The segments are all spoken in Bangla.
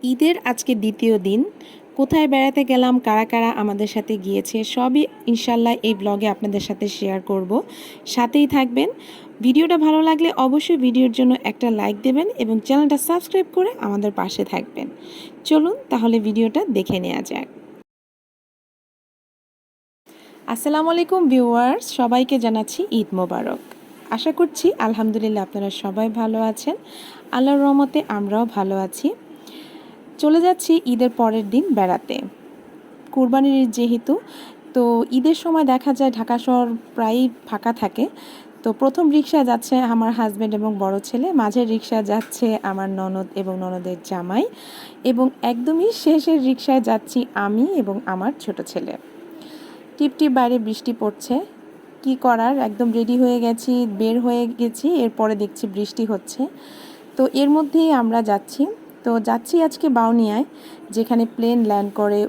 ঈদের আজকে দ্বিতীয় দিন। কোথায় বেড়াতে গেলাম, কারা কারা আমাদের সাথে গিয়েছে সবই ইনশাল্লাহ এই ব্লগে আপনাদের সাথে শেয়ার করব। সাথেই থাকবেন। ভিডিওটা ভালো লাগলে অবশ্যই ভিডিওর জন্য একটা লাইক দেবেন এবং চ্যানেলটা সাবস্ক্রাইব করে আমাদের পাশে থাকবেন। চলুন তাহলে ভিডিওটা দেখে নেওয়া যাক। আসসালামু আলাইকুম ভিউয়ার্স, সবাইকে জানাচ্ছি ঈদ মোবারক। আশা করছি আলহামদুলিল্লাহ আপনারা সবাই ভালো আছেন। আল্লাহর রহমতে আমরাও ভালো আছি। চলে যাচ্ছি ঈদের পরের দিন বেড়াতে। কুরবানির ঈদ যেহেতু, তো ঈদের সময় দেখা যায় ঢাকা শহর প্রায়ই ফাঁকা থাকে। তো প্রথম রিকশা যাচ্ছে আমার হাজব্যান্ড এবং বড় ছেলে, মাঝের রিকশা যাচ্ছে আমার ননদ এবং ননদের জামাই, এবং একদমই শেষের রিকশায় যাচ্ছি আমি এবং আমার ছোট ছেলে। টিপটিপ বাইরে বৃষ্টি পড়ছে, কি করার, একদম রেডি হয়ে গেছি, বের হয়ে গেছি, এরপরে দেখছি বৃষ্টি হচ্ছে। তো এর মধ্যেই আমরা যাচ্ছি। তো যাচ্ছি আজকে বাউনিয়ায়, যেখানে প্লেন ল্যান্ড করে,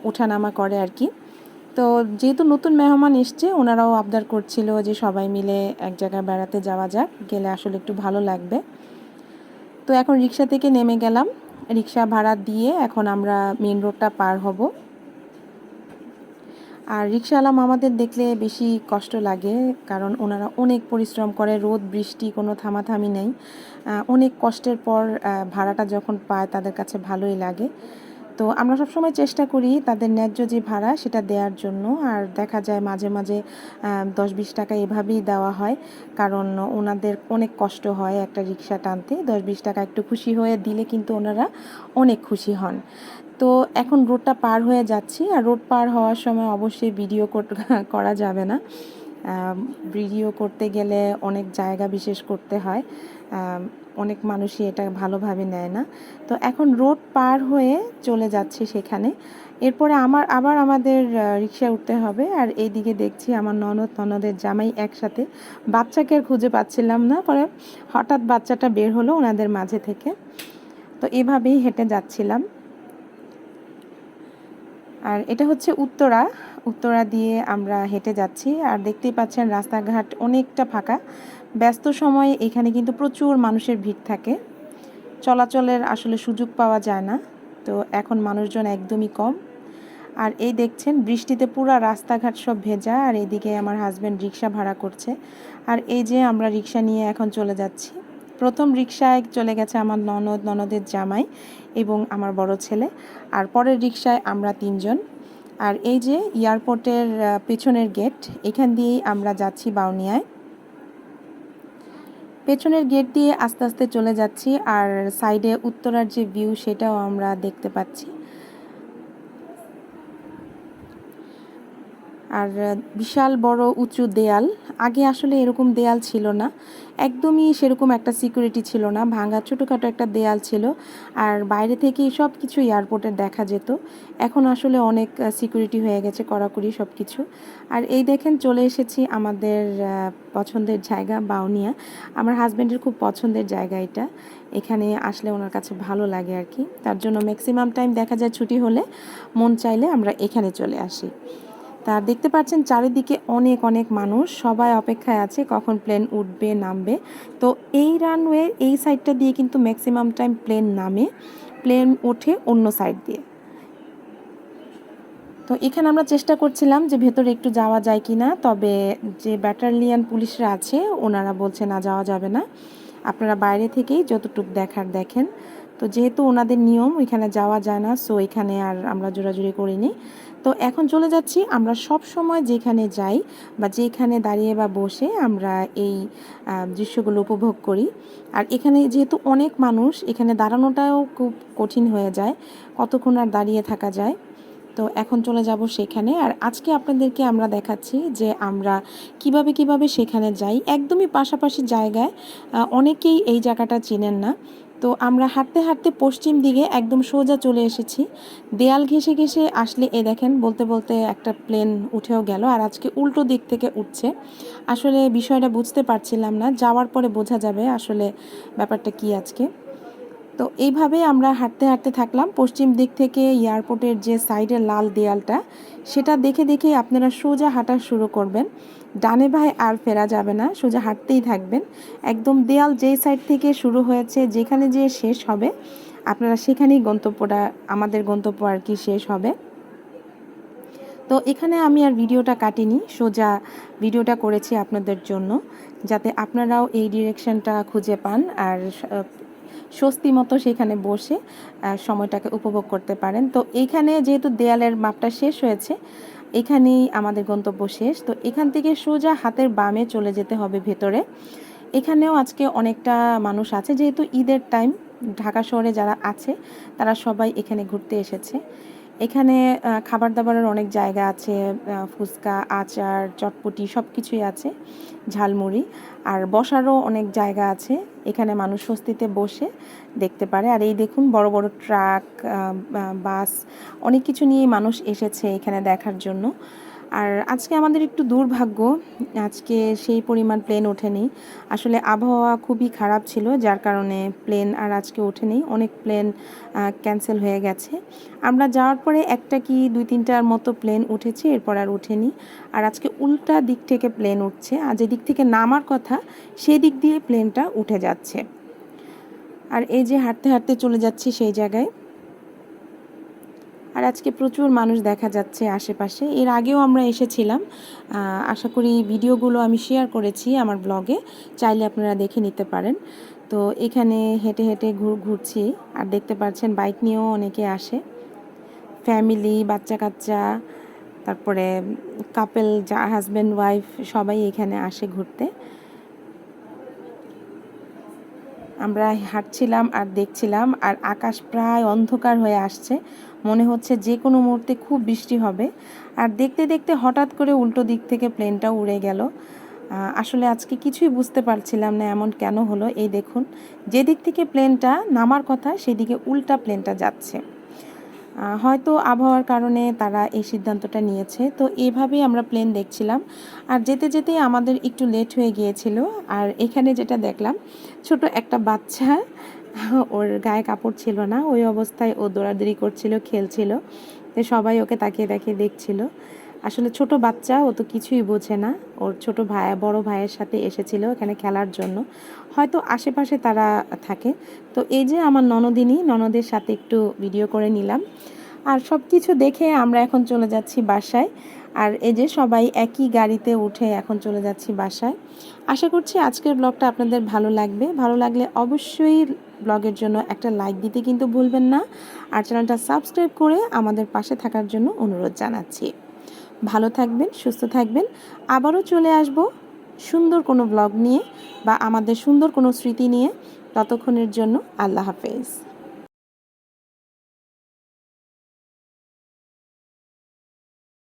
ওঠানামা করে আর কি। তো যেহেতু নতুন মেহমান এসছে, ওনারাও আবদার করছিল যে সবাই মিলে এক জায়গায় বেড়াতে যাওয়া যাক, গেলে আসলে একটু ভালো লাগবে। তো এখন রিক্সা থেকে নেমে গেলাম, রিক্সা ভাড়া দিয়ে এখন আমরা মেন রোডটা পার হব। আর রিক্সাওয়ালা মামাদের দেখলে বেশি কষ্ট লাগে, কারণ ওনারা অনেক পরিশ্রম করে, রোদ বৃষ্টি কোনো থামাথামি নেই। অনেক কষ্টের পর ভাড়াটা যখন পায় তাদের কাছে ভালোই লাগে। তো আমরা সবসময় চেষ্টা করি তাদের ন্যায্য যে ভাড়া সেটা দেওয়ার জন্য। আর দেখা যায় মাঝে মাঝে 10-20 টাকা এভাবেই দেওয়া হয়, কারণ ওনাদের অনেক কষ্ট হয় একটা রিক্সা টানতে। 10-20 টাকা একটু খুশি হয়ে দিলে কিন্তু ওনারা অনেক খুশি হন। তো এখন রোডটা পার হয়ে যাচ্ছি, আর রোড পার হওয়ার সময় অবশ্যই ভিডিও করা যাবে না। ভিডিও করতে গেলে অনেক জায়গা বিশেষ করতে হয়, অনেক মানুষই এটা ভালোভাবে নেয় না। তো এখন রোড পার হয়ে চলে যাচ্ছে সেখানে। এরপরে আবার আমাদের রিকশায় উঠতে হবে। আর এইদিকে দেখছি আমার ননদের জামাই একসাথে, বাচ্চাকে আর খুঁজে পাচ্ছিলাম না, পরে হঠাৎ বাচ্চাটা বের হলো ওনাদের মাঝে থেকে। তো এভাবেই হেঁটে যাচ্ছিলাম। আর এটা হচ্ছে উত্তরা দিয়ে আমরা হেঁটে যাচ্ছি। আর দেখতেই পাচ্ছেন রাস্তাঘাট অনেকটা ফাঁকা। ব্যস্ত সময়ে এখানে কিন্তু প্রচুর মানুষের ভিড় থাকে, চলাচলের আসলে সুযোগ পাওয়া যায় না। তো এখন মানুষজন একদমই কম। আর এই দেখছেন বৃষ্টিতে পুরা রাস্তাঘাট সব ভেজা, আর এইদিকে আমার হাজব্যান্ড রিক্সা ভাড়া করছে। আর এই যে আমরা রিক্সা নিয়ে এখন চলে যাচ্ছি। প্রথম রিক্সায় চলে গেছে আমার ননদের জামাই এবং আমার বড় ছেলে, আর পরের রিক্সায় আমরা 3 জন। আর এই যে এয়ারপোর্টের পেছনের গেট, এখান দিয়েই আমরা যাচ্ছি বাউনিয়ায়। পেছনের গেট দিয়ে আস্তে আস্তে চলে যাচ্ছি, আর সাইডে উত্তরার যে ভিউ সেটাও আমরা দেখতে পাচ্ছি। আর বিশাল বড় উঁচু দেয়াল, আগে আসলে এরকম দেয়াল ছিল না, একদমই সেরকম একটা সিকিউরিটি ছিল না, ভাঙা ছোটোখাটো একটা দেয়াল ছিল। আর বাইরে থেকেই সব কিছু এয়ারপোর্টের দেখা যেত। এখন আসলে অনেক সিকিউরিটি হয়ে গেছে, কড়াকড়ি সব কিছু। আর এই দেখেন চলে এসেছি আমাদের পছন্দের জায়গা বাউনিয়া। আমার হাজব্যান্ডের খুব পছন্দের জায়গা এটা, এখানে আসলে ওনার কাছে ভালো লাগে আর কি। তার জন্য ম্যাক্সিমাম টাইম দেখা যায় ছুটি হলে মন চাইলে আমরা এখানে চলে আসি। তা দেখতে পাচ্ছেন চারিদিকে অনেক অনেক মানুষ, সবাই অপেক্ষায় আছে কখন প্লেন উঠবে নামবে। তো এই রানওয়ে এই সাইডটা দিয়ে কিন্তু ম্যাক্সিমাম টাইম প্লেন নামে, প্লেন ওঠে অন্য সাইড দিয়ে। তো এখানে আমরা চেষ্টা করছিলাম যে ভেতরে একটু যাওয়া যায় কি না, তবে যে ব্যাটালিয়ান পুলিশরা আছে ওনারা বলছে না, যাওয়া যাবে না, আপনারা বাইরে থেকেই যতটুকু দেখার দেখেন। তো যেহেতু ওনাদের নিয়ম ওইখানে যাওয়া যায় না, সো এখানে আর আমরা জোরাজুরি করিনি। তো এখন চলে যাচ্ছি। আমরা সব সময় যেখানে যাই বা যেখানে দাঁড়িয়ে বা বসে আমরা এই দৃশ্যগুলো উপভোগ করি। আর এখানে যেহেতু অনেক মানুষ, এখানে দাঁড়ানোটাও খুব কঠিন হয়ে যায়, কতক্ষণ আর দাঁড়িয়ে থাকা যায়। তো এখন চলে যাব সেখানে। আর আজকে আপনাদেরকে আমরা দেখাচ্ছি যে আমরা কিভাবে সেখানে যাই, একদমই পাশাপাশি জায়গায়। অনেকেই এই জায়গাটা চেনেন না। তো আমরা হাঁটতে হাঁটতে পশ্চিম দিকে একদম সোজা চলে এসেছি। দেয়াল ঘেঁষে ঘেঁষে আসলে এ দেখেন বলতে বলতে একটা প্লেন উঠেও গেল, আর আজকে উল্টো দিক থেকে উঠছে। আসলে বিষয়টা বুঝতে পারছিলাম না, যাওয়ার পরে বোঝা যাবে আসলে ব্যাপারটা কি আজকে। তো এইভাবে আমরা হাঁটতে হাঁটতে থাকলাম। পশ্চিম দিক থেকে এয়ারপোর্টের যে সাইডের লাল দেয়ালটা, সেটা দেখে দেখে আপনারা সোজা হাঁটা শুরু করবেন। ডানে ভাই আর ফেরা যাবে না, সোজা হাঁটতেই থাকবেন। একদম দেয়াল যেই সাইড থেকে শুরু হয়েছে যেখানে যেয়ে শেষ হবে আপনারা সেখানেই গন্তব্যটা, আমাদের গন্তব্য আর কি শেষ হবে। তো এখানে আমি আর ভিডিওটা কাটিনি, সোজা ভিডিওটা করেছি আপনাদের জন্য, যাতে আপনারাও এই ডিরেকশনটা খুঁজে পান আর স্বস্তি মতো সেখানে বসে সময়টাকে উপভোগ করতে পারেন। তো এইখানে যেহেতু দেয়ালের মাপটা শেষ হয়েছে, এখানেই আমাদের গন্তব্য শেষ। তো এখান থেকে সোজা হাতের বামে চলে যেতে হবে ভেতরে। এখানেও আজকে অনেকটা মানুষ আছে, যেহেতু ঈদের টাইম, ঢাকা শহরে যারা আছে তারা সবাই এখানে ঘুরতে এসেছে। এখানে খাবার দাবারের অনেক জায়গা আছে, ফুচকা, আচার, চটপটি সব কিছুই আছে, ঝালমুড়ি, আর বসারও অনেক জায়গা আছে। এখানে মানুষ স্বস্তিতে বসে দেখতে পারে। আর এই দেখুন বড় বড় ট্রাক, বাস, অনেক কিছু নিয়ে মানুষ এসেছে এখানে দেখার জন্য। আর আজকে আমাদের একটু দুর্ভাগ্য, আজকে সেই পরিমাণ প্লেন ওঠেনি। আসলে আবহাওয়া খুবই খারাপ ছিল, যার কারণে প্লেন আর আজকে ওঠেনি। অনেক প্লেন ক্যান্সেল হয়ে গেছে। আমরা যাওয়ার পরে একটা কি 2-3টার মতো প্লেন উঠেছে, এরপর আর ওঠেনি। আর আজকে উল্টা দিক থেকে প্লেন উঠছে, আর যে দিক থেকে নামার কথা সেই দিক দিয়ে প্লেনটা উঠে যাচ্ছে। আর এই যে হাঁটতে হাঁটতে চলে যাচ্ছি সেই জায়গায়। আর আজকে প্রচুর মানুষ দেখা যাচ্ছে আশেপাশে। এর আগেও আমরা এসেছিলাম, আশা করি ভিডিওগুলো আমি শেয়ার করেছি আমার ব্লগে, চাইলে আপনারা দেখে নিতে পারেন। তো এখানে হেঁটে হেঁটে ঘুরছি, আর দেখতে পাচ্ছেন বাইক নিয়েও অনেকে আসে, ফ্যামিলি, বাচ্চা কাচ্চা, তারপরে কাপল, যা হাজব্যান্ড ওয়াইফ, সবাই এখানে আসে ঘুরতে। আমরা হাঁটছিলাম আর দেখছিলাম, আর আকাশ প্রায় অন্ধকার হয়ে আসছে, মনে হচ্ছে যে কোনো মুহূর্তে খুব বৃষ্টি হবে। আর দেখতে দেখতে হঠাৎ করে উল্টো দিক থেকে প্লেনটা উড়ে গেল। আসলে আজকে কিছুই বুঝতে পারছিলাম না এমন কেন হলো। এই দেখুন, যে দিক থেকে প্লেনটা নামার কথা সেদিকে উল্টা প্লেনটা যাচ্ছে। হয়তো আবহাওয়ার কারণে তারা এই সিদ্ধান্তটা নিয়েছে। তো এইভাবেই আমরা প্লেন দেখছিলাম, আর যেতে যেতে আমাদের একটু লেট হয়ে গিয়েছিল। আর এখানে যেটা দেখলাম, ছোট একটা বাচ্চা, ওর গায়ে কাপড় ছিল না, ওই অবস্থায় ও দৌড়াদৌড়ি করছিল, খেলছিল। তো সবাই ওকে তাকিয়ে তাকিয়ে দেখছিল। আসলে ছোট বাচ্চা, ও তো কিছুই বোঝে না। ওর ছোট ভাই, বড় ভাইয়ের সাথে এসেছিল এখানে খেলার জন্য, হয়তো আশেপাশে তারা থাকে। তো এই যে আমার ননদের সাথে একটু ভিডিও করে নিলাম। আর সব কিছু দেখে আমরা এখন চলে যাচ্ছি বাসায়। আর এই যে সবাই একই গাড়িতে উঠে এখন চলে যাচ্ছি বাসায়। আশা করছি আজকের ব্লগটা আপনাদের ভালো লাগবে। ভালো লাগলে অবশ্যই ব্লগের জন্য একটা লাইক দিতে কিন্তু ভুলবেন না, আর চ্যানেলটা সাবস্ক্রাইব করে আমাদের পাশে থাকার জন্য অনুরোধ জানাচ্ছি। ভালো থাকবেন, সুস্থ থাকবেন। আবারও চলে আসব সুন্দর কোনো ব্লগ নিয়ে, বা আমাদের সুন্দর কোনো স্মৃতি নিয়ে। ততক্ষণের জন্য আল্লাহ হাফেজ।